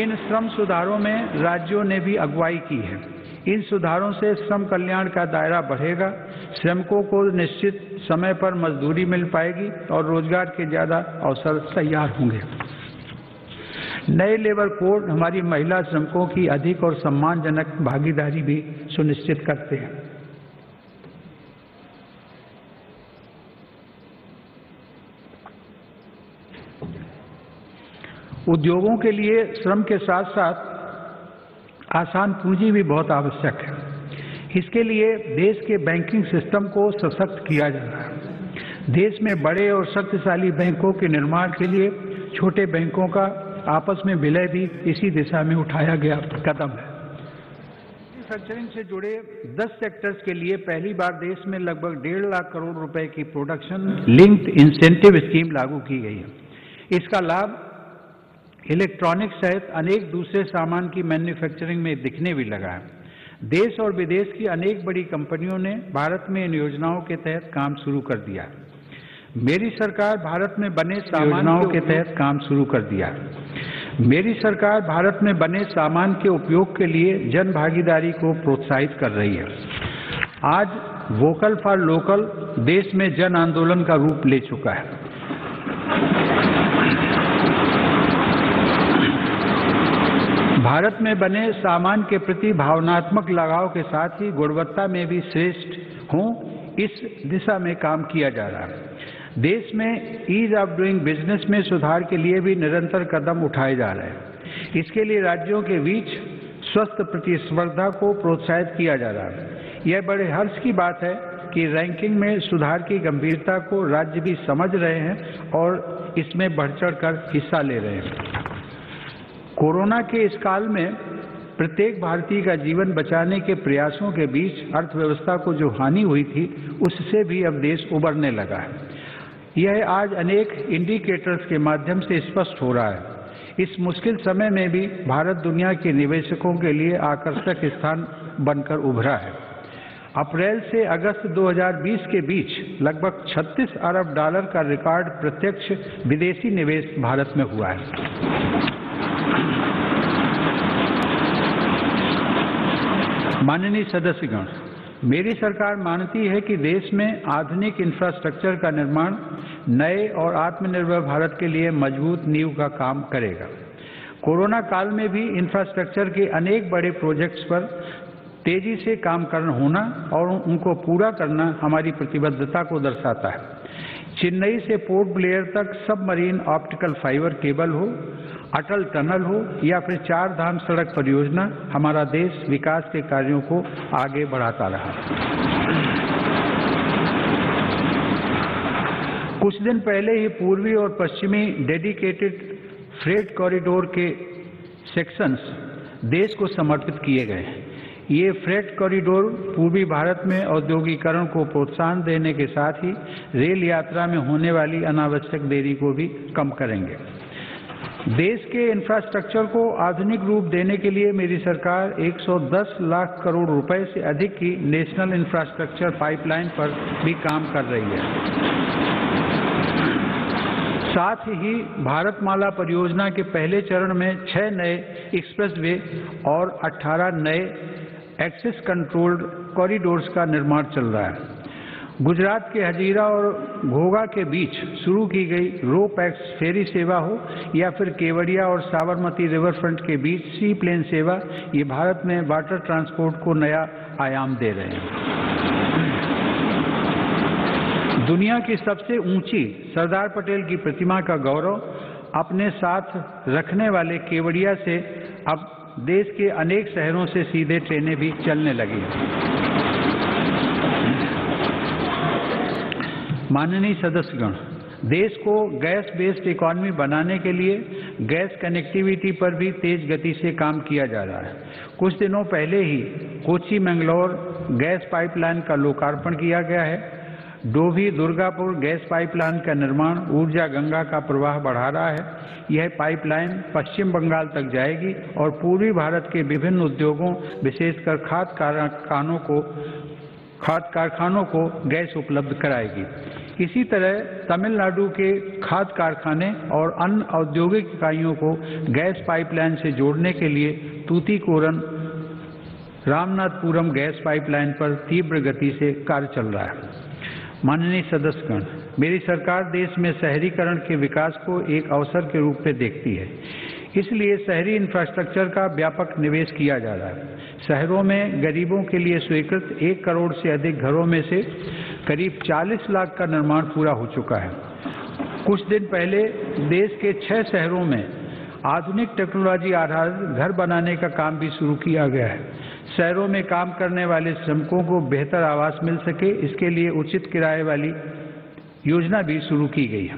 इन श्रम सुधारों में राज्यों ने भी अगुवाई की है। इन सुधारों से श्रम कल्याण का दायरा बढ़ेगा, श्रमिकों को निश्चित समय पर मजदूरी मिल पाएगी और रोजगार के ज्यादा अवसर तैयार होंगे। नए लेबर कोड हमारी महिला श्रमिकों की अधिक और सम्मानजनक भागीदारी भी सुनिश्चित करते हैं। उद्योगों के लिए श्रम के साथ साथ आसान पूंजी भी बहुत आवश्यक है। इसके लिए देश के बैंकिंग सिस्टम को सशक्त किया जा रहा है। देश में बड़े और शक्तिशाली बैंकों के निर्माण के लिए छोटे बैंकों का आपस में विलय भी इसी दिशा में उठाया गया कदम है। मैन्युफैक्चरिंग से जुड़े 10 सेक्टर्स के लिए पहली बार देश में लगभग 1.5 लाख करोड़ रुपए की प्रोडक्शन लिंक्ड इंसेंटिव स्कीम लागू की गई है। इसका लाभ इलेक्ट्रॉनिक्स सहित अनेक दूसरे सामान की मैन्युफैक्चरिंग में दिखने भी लगा है। देश और विदेश की अनेक बड़ी कंपनियों ने भारत में इन योजनाओं के तहत काम शुरू कर दिया। मेरी सरकार भारत में बने सामानों के तहत काम शुरू कर दिया। मेरी सरकार भारत में बने सामान के उपयोग के लिए जन भागीदारी को प्रोत्साहित कर रही है। आज वोकल फॉर लोकल देश में जन आंदोलन का रूप ले चुका है। भारत में बने सामान के प्रति भावनात्मक लगाव के साथ ही गुणवत्ता में भी श्रेष्ठ हों, इस दिशा में काम किया जा रहा है। देश में ईज ऑफ डूइंग बिजनेस में सुधार के लिए भी निरंतर कदम उठाए जा रहे हैं। इसके लिए राज्यों के बीच स्वस्थ प्रतिस्पर्धा को प्रोत्साहित किया जा रहा है। यह बड़े हर्ष की बात है कि रैंकिंग में सुधार की गंभीरता को राज्य भी समझ रहे हैं और इसमें बढ़-चढ़ कर हिस्सा ले रहे हैं। कोरोना के इस काल में प्रत्येक भारतीय का जीवन बचाने के प्रयासों के बीच अर्थव्यवस्था को जो हानि हुई थी, उससे भी अब देश उबरने लगा है। यह आज अनेक इंडिकेटर्स के माध्यम से स्पष्ट हो रहा है। इस मुश्किल समय में भी भारत दुनिया के निवेशकों के लिए आकर्षक स्थान बनकर उभरा है। अप्रैल से अगस्त 2020 के बीच लगभग $36 अरब का रिकॉर्ड प्रत्यक्ष विदेशी निवेश भारत में हुआ है। माननीय सदस्यगण, मेरी सरकार मानती है कि देश में आधुनिक इंफ्रास्ट्रक्चर का निर्माण नए और आत्मनिर्भर भारत के लिए मजबूत नींव का काम करेगा। कोरोना काल में भी इंफ्रास्ट्रक्चर के अनेक बड़े प्रोजेक्ट्स पर तेजी से काम करना होना और उनको पूरा करना हमारी प्रतिबद्धता को दर्शाता है। चेन्नई से पोर्ट ब्लेयर तक सबमरीन ऑप्टिकल फाइबर केबल हो, अटल टनल हो या फिर 4 धाम सड़क परियोजना, हमारा देश विकास के कार्यों को आगे बढ़ाता रहा। कुछ दिन पहले ही पूर्वी और पश्चिमी डेडिकेटेड फ्रेट कॉरिडोर के सेक्शंस देश को समर्पित किए गए हैं। ये फ्रेट कॉरिडोर पूर्वी भारत में औद्योगिकरण को प्रोत्साहन देने के साथ ही रेल यात्रा में होने वाली अनावश्यक देरी को भी कम करेंगे। देश के इंफ्रास्ट्रक्चर को आधुनिक रूप देने के लिए मेरी सरकार 110 लाख करोड़ रुपए से अधिक की नेशनल इंफ्रास्ट्रक्चर पाइपलाइन पर भी काम कर रही है। साथ ही भारतमाला परियोजना के पहले चरण में 6 नए एक्सप्रेसवे और 18 नए एक्सेस कंट्रोल्ड कॉरिडोर्स का निर्माण चल रहा है। गुजरात के हजीरा और घोघा के बीच शुरू की गई रो पैक्स फेरी सेवा हो या फिर केवड़िया और साबरमती रिवर फ्रंट के बीच सी प्लेन सेवा, ये भारत में वाटर ट्रांसपोर्ट को नया आयाम दे रहे हैं। दुनिया की सबसे ऊंची सरदार पटेल की प्रतिमा का गौरव अपने साथ रखने वाले केवड़िया से अब देश के अनेक शहरों से सीधे ट्रेनें भी चलने लगी हैं। माननीय सदस्यगण, देश को गैस बेस्ड इकोनॉमी बनाने के लिए गैस कनेक्टिविटी पर भी तेज गति से काम किया जा रहा है। कुछ दिनों पहले ही कोच्चि मैंगलोर गैस पाइपलाइन का लोकार्पण किया गया है। डोभी दुर्गापुर गैस पाइपलाइन का निर्माण ऊर्जा गंगा का प्रवाह बढ़ा रहा है। यह पाइपलाइन पश्चिम बंगाल तक जाएगी और पूर्वी भारत के विभिन्न उद्योगों, विशेषकर खाद्य कारखानों को गैस उपलब्ध कराएगी। इसी तरह तमिलनाडु के खाद्य कारखाने और अन्य औद्योगिक इकाइयों को गैस पाइपलाइन से जोड़ने के लिए तूतीकोरन रामनाथपुरम गैस पाइपलाइन पर तीव्र गति से कार्य चल रहा है। माननीय सदस्यगण, मेरी सरकार देश में शहरीकरण के विकास को एक अवसर के रूप में देखती है। इसलिए शहरी इंफ्रास्ट्रक्चर का व्यापक निवेश किया जा रहा है। शहरों में गरीबों के लिए स्वीकृत 1 करोड़ से अधिक घरों में से करीब 40 लाख का निर्माण पूरा हो चुका है। कुछ दिन पहले देश के 6 शहरों में आधुनिक टेक्नोलॉजी आधारित घर बनाने का काम भी शुरू किया गया है। शहरों में काम करने वाले श्रमिकों को बेहतर आवास मिल सके, इसके लिए उचित किराए वाली योजना भी शुरू की गई है।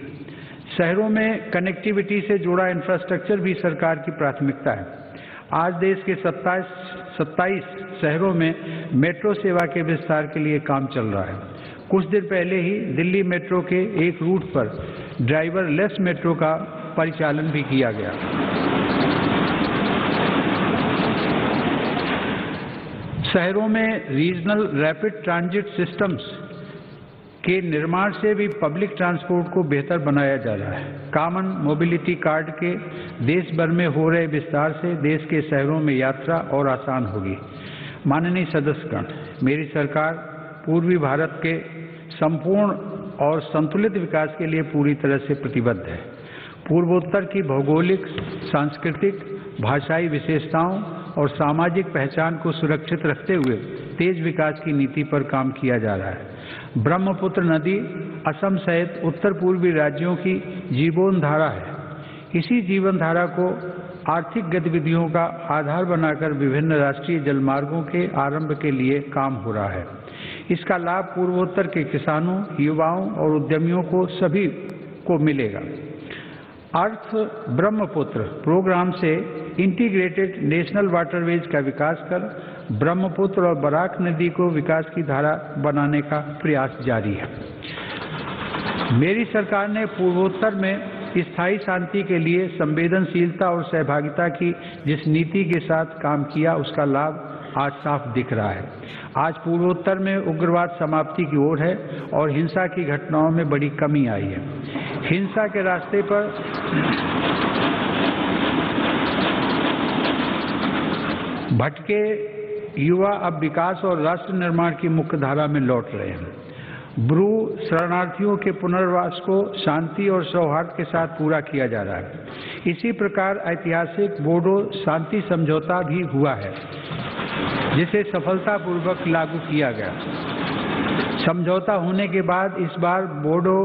शहरों में कनेक्टिविटी से जुड़ा इंफ्रास्ट्रक्चर भी सरकार की प्राथमिकता है। आज देश के 27 शहरों में मेट्रो सेवा के विस्तार के लिए काम चल रहा है। कुछ दिन पहले ही दिल्ली मेट्रो के एक रूट पर ड्राइवरलेस मेट्रो का परिचालन भी किया गया। शहरों में रीजनल रैपिड ट्रांजिट सिस्टम्स के निर्माण से भी पब्लिक ट्रांसपोर्ट को बेहतर बनाया जा रहा है। कॉमन मोबिलिटी कार्ड के देश भर में हो रहे विस्तार से देश के शहरों में यात्रा और आसान होगी। माननीय सदस्यगण, मेरी सरकार पूर्वी भारत के संपूर्ण और संतुलित विकास के लिए पूरी तरह से प्रतिबद्ध है। पूर्वोत्तर की भौगोलिक, सांस्कृतिक, भाषाई विशेषताओं और सामाजिक पहचान को सुरक्षित रखते हुए तेज विकास की नीति पर काम किया जा रहा है। ब्रह्मपुत्र नदी असम सहित उत्तर पूर्वी राज्यों की जीवन धारा है। इसी जीवन धारा को आर्थिक गतिविधियों का आधार बनाकर विभिन्न राष्ट्रीय जलमार्गों के आरंभ के लिए काम हो रहा है। इसका लाभ पूर्वोत्तर के किसानों, युवाओं और उद्यमियों को सभी को मिलेगा। अर्थ ब्रह्मपुत्र प्रोग्राम से इंटीग्रेटेड नेशनल वाटरवेज का विकास कर ब्रह्मपुत्र और बराक नदी को विकास की धारा बनाने का प्रयास जारी है। मेरी सरकार ने पूर्वोत्तर में स्थायी शांति के लिए संवेदनशीलता और सहभागिता की जिस नीति के साथ काम किया, उसका लाभ आज साफ दिख रहा है। आज पूर्वोत्तर में उग्रवाद समाप्ति की ओर है और हिंसा की घटनाओं में बड़ी कमी आई है। हिंसा के रास्ते पर भटके युवा अब विकास और राष्ट्र निर्माण की मुख्य धारा में लौट रहे हैं। ब्रू शरणार्थियों के पुनर्वास को शांति और सौहार्द के साथ पूरा किया जा रहा है। इसी प्रकार ऐतिहासिक बोडो शांति समझौता भी हुआ है, जिसे सफलतापूर्वक लागू किया गया। समझौता होने के बाद इस बार बोडो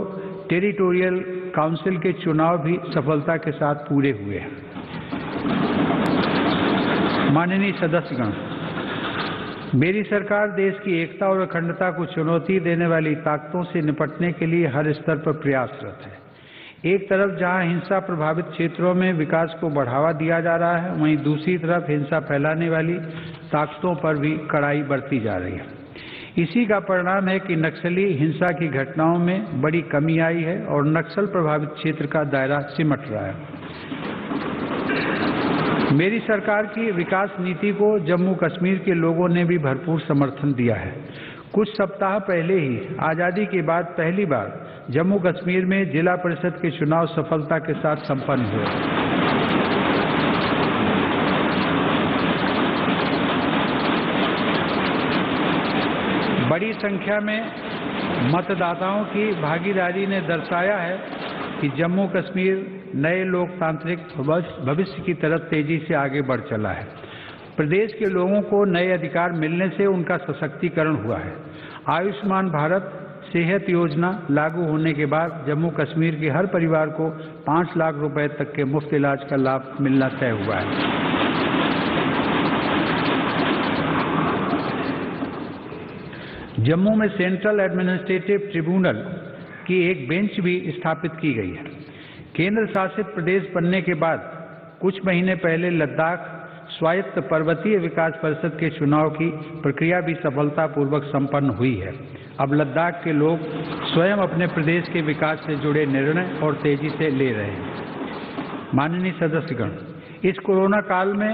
टेरिटोरियल काउंसिल के चुनाव भी सफलता के साथ पूरे हुए हैं। माननीय सदस्यगण, मेरी सरकार देश की एकता और अखंडता को चुनौती देने वाली ताकतों से निपटने के लिए हर स्तर पर प्रयासरत है। एक तरफ जहां हिंसा प्रभावित क्षेत्रों में विकास को बढ़ावा दिया जा रहा है, वहीं दूसरी तरफ हिंसा फैलाने वाली ताकतों पर भी कड़ाई बरती जा रही है। इसी का परिणाम है कि नक्सली हिंसा की घटनाओं में बड़ी कमी आई है और नक्सल प्रभावित क्षेत्र का दायरा सिमट रहा है। मेरी सरकार की विकास नीति को जम्मू कश्मीर के लोगों ने भी भरपूर समर्थन दिया है। कुछ सप्ताह पहले ही आज़ादी के बाद पहली बार जम्मू कश्मीर में जिला परिषद के चुनाव सफलता के साथ संपन्न हुए। बड़ी संख्या में मतदाताओं की भागीदारी ने दर्शाया है कि जम्मू कश्मीर नए लोकतांत्रिक भविष्य की तरफ तेजी से आगे बढ़ चला है। प्रदेश के लोगों को नए अधिकार मिलने से उनका सशक्तिकरण हुआ है। आयुष्मान भारत सेहत योजना लागू होने के बाद जम्मू कश्मीर के हर परिवार को 5 लाख रुपए तक के मुफ्त इलाज का लाभ मिलना तय हुआ है। जम्मू में सेंट्रल एडमिनिस्ट्रेटिव ट्रिब्यूनल की एक बेंच भी स्थापित की गई है। केंद्र शासित प्रदेश बनने के बाद कुछ महीने पहले लद्दाख स्वायत्त पर्वतीय विकास परिषद के चुनाव की प्रक्रिया भी सफलतापूर्वक संपन्न हुई है। अब लद्दाख के लोग स्वयं अपने प्रदेश के विकास से जुड़े निर्णय और तेजी से ले रहे हैं। माननीय सदस्यगण, इस कोरोना काल में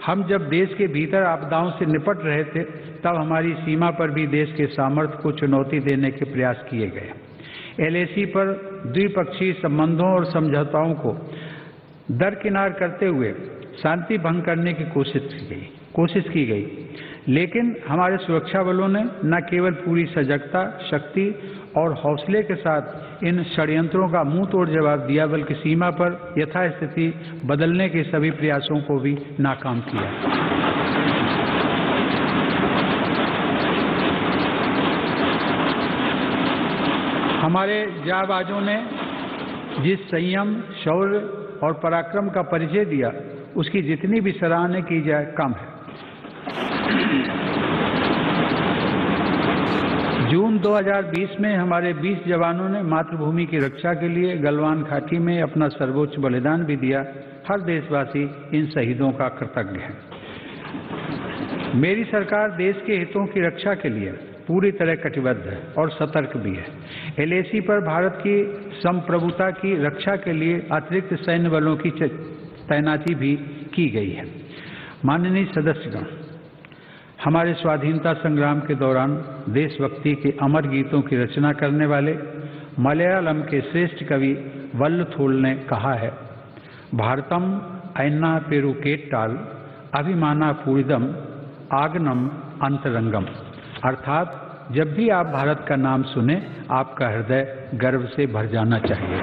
हम जब देश के भीतर आपदाओं से निपट रहे थे, तब हमारी सीमा पर भी देश के सामर्थ्य को चुनौती देने के प्रयास किए गए। LAC पर द्विपक्षीय संबंधों और समझौताओं को दरकिनार करते हुए शांति भंग करने की कोशिश की गई, लेकिन हमारे सुरक्षा बलों ने न केवल पूरी सजगता, शक्ति और हौसले के साथ इन षड्यंत्रों का मुंह तोड़ जवाब दिया, बल्कि सीमा पर यथास्थिति बदलने के सभी प्रयासों को भी नाकाम किया। हमारे जांबाजों ने जिस संयम, शौर्य और पराक्रम का परिचय दिया, उसकी जितनी भी सराहना की जाए कम है। जून 2020 में हमारे 20 जवानों ने मातृभूमि की रक्षा के लिए गलवान घाटी में अपना सर्वोच्च बलिदान भी दिया। हर देशवासी इन शहीदों का कृतज्ञ है। मेरी सरकार देश के हितों की रक्षा के लिए पूरी तरह कटिबद्ध है और सतर्क भी है। LAC पर भारत की संप्रभुता की रक्षा के लिए अतिरिक्त सैन्य बलों की तैनाती भी की गई है। माननीय सदस्यगण, हमारे स्वाधीनता संग्राम के दौरान देशभक्ति के अमर गीतों की रचना करने वाले मलयालम के श्रेष्ठ कवि वल्लथोल ने कहा है, भारतम ऐन्ना पेरुकेट्टाल अभिमाना पूरिदम आगनम अंतरंगम। अर्थात जब भी आप भारत का नाम सुने, आपका हृदय गर्व से भर जाना चाहिए।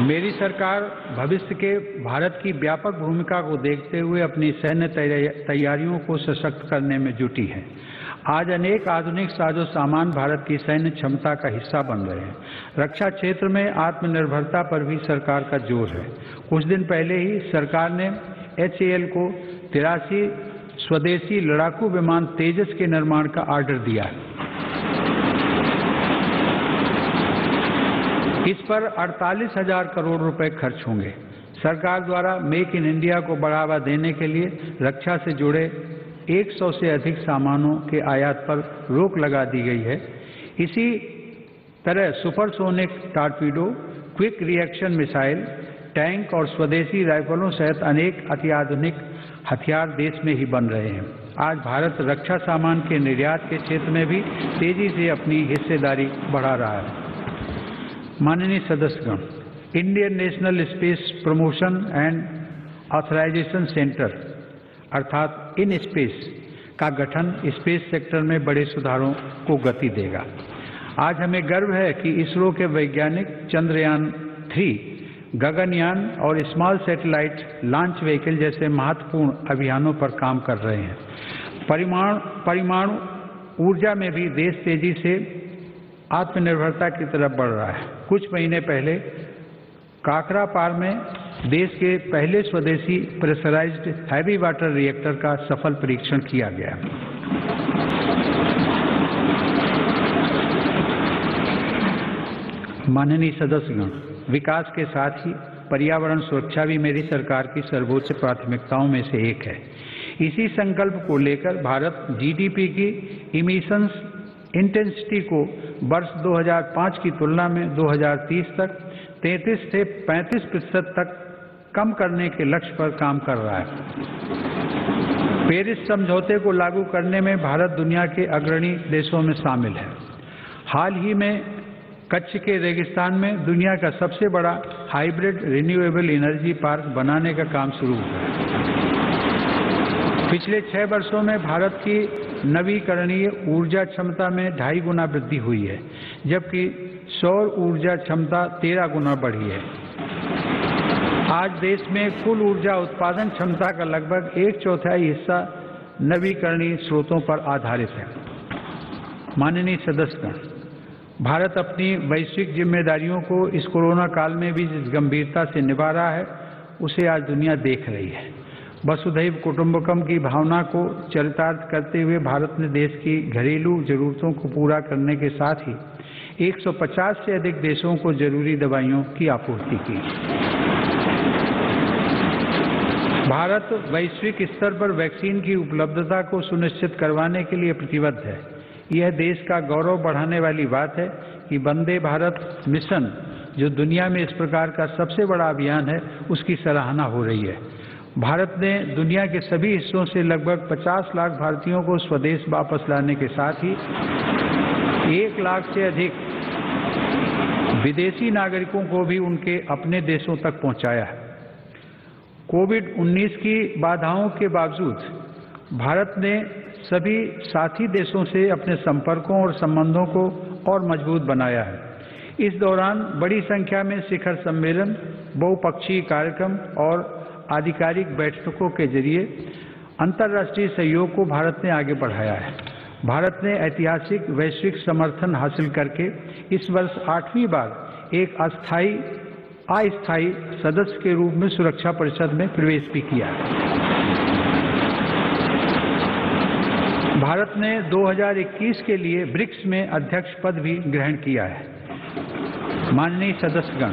मेरी सरकार भविष्य के भारत की व्यापक भूमिका को देखते हुए अपनी सैन्य तैयारियों को सशक्त करने में जुटी है। आज अनेक आधुनिक साजो सामान भारत की सैन्य क्षमता का हिस्सा बन रहे हैं। रक्षा क्षेत्र में आत्मनिर्भरता पर भी सरकार का जोर है। कुछ दिन पहले ही सरकार ने HAL को 83 स्वदेशी लड़ाकू विमान तेजस के निर्माण का ऑर्डर दिया है। इस पर 48,000 करोड़ रुपए खर्च होंगे। सरकार द्वारा मेक इन इंडिया को बढ़ावा देने के लिए रक्षा से जुड़े 100 से अधिक सामानों के आयात पर रोक लगा दी गई है। इसी तरह supersonic torpedo, quick reaction missile, tank और स्वदेशी राइफलों सहित अनेक अत्याधुनिक हथियार देश में ही बन रहे हैं। आज भारत रक्षा सामान के निर्यात के क्षेत्र में भी तेजी से अपनी हिस्सेदारी बढ़ा रहा है। माननीय सदस्यगण, Indian national space promotion and authorisation centre अर्थात IN-SPACE का गठन स्पेस सेक्टर में बड़े सुधारों को गति देगा। आज हमें गर्व है कि इसरो के वैज्ञानिक चंद्रयान 3, गगनयान और स्मॉल सैटेलाइट लॉन्च व्हीकल जैसे महत्वपूर्ण अभियानों पर काम कर रहे हैं। परमाणु ऊर्जा में भी देश तेजी से आत्मनिर्भरता की तरफ बढ़ रहा है। कुछ महीने पहले काकरापार में देश के पहले स्वदेशी प्रेशराइज्ड हैवी वाटर रिएक्टर का सफल परीक्षण किया गया। माननीय सदस्यगण, विकास के साथ ही पर्यावरण सुरक्षा भी मेरी सरकार की सर्वोच्च प्राथमिकताओं में से एक है। इसी संकल्प को लेकर भारत GDP की इमिशंस इंटेंसिटी को वर्ष 2005 की तुलना में 2030 तक 33 से 35% तक कम करने के लक्ष्य पर काम कर रहा है। पेरिस समझौते को लागू करने में भारत दुनिया के अग्रणी देशों में शामिल है। हाल ही में कच्छ के रेगिस्तान में दुनिया का सबसे बड़ा हाइब्रिड रिन्यूएबल एनर्जी पार्क बनाने का काम शुरू हुआ। पिछले 6 वर्षों में भारत की नवीकरणीय ऊर्जा क्षमता में 2.5 गुना वृद्धि हुई है, जबकि सौर ऊर्जा क्षमता 13 गुना बढ़ी है। आज देश में कुल ऊर्जा उत्पादन क्षमता का लगभग 1/4 हिस्सा नवीकरणीय स्रोतों पर आधारित है। माननीय सदस्यगण, भारत अपनी वैश्विक जिम्मेदारियों को इस कोरोना काल में भी जिस गंभीरता से निभा रहा है, उसे आज दुनिया देख रही है। वसुधैव कुटुंबकम की भावना को चरितार्थ करते हुए भारत ने देश की घरेलू जरूरतों को पूरा करने के साथ ही 150 से अधिक देशों को जरूरी दवाइयों की आपूर्ति की। भारत वैश्विक स्तर पर वैक्सीन की उपलब्धता को सुनिश्चित करवाने के लिए प्रतिबद्ध है। यह देश का गौरव बढ़ाने वाली बात है कि वंदे भारत मिशन, जो दुनिया में इस प्रकार का सबसे बड़ा अभियान है, उसकी सराहना हो रही है। भारत ने दुनिया के सभी हिस्सों से लगभग 50 लाख भारतीयों को स्वदेश वापस लाने के साथ ही 1 लाख से अधिक विदेशी नागरिकों को भी उनके अपने देशों तक पहुंचाया है। कोविड-19 की बाधाओं के बावजूद भारत ने सभी साथी देशों से अपने संपर्कों और संबंधों को और मजबूत बनाया है। इस दौरान बड़ी संख्या में शिखर सम्मेलन, बहुपक्षीय कार्यक्रम और आधिकारिक बैठकों के जरिए अंतर्राष्ट्रीय सहयोग को भारत ने आगे बढ़ाया है। भारत ने ऐतिहासिक वैश्विक समर्थन हासिल करके इस वर्ष 8वीं बार एक अस्थायी सदस्य के रूप में सुरक्षा परिषद में प्रवेश भी किया है। भारत ने 2021 के लिए ब्रिक्स में अध्यक्ष पद भी ग्रहण किया है। माननीय सदस्यगण,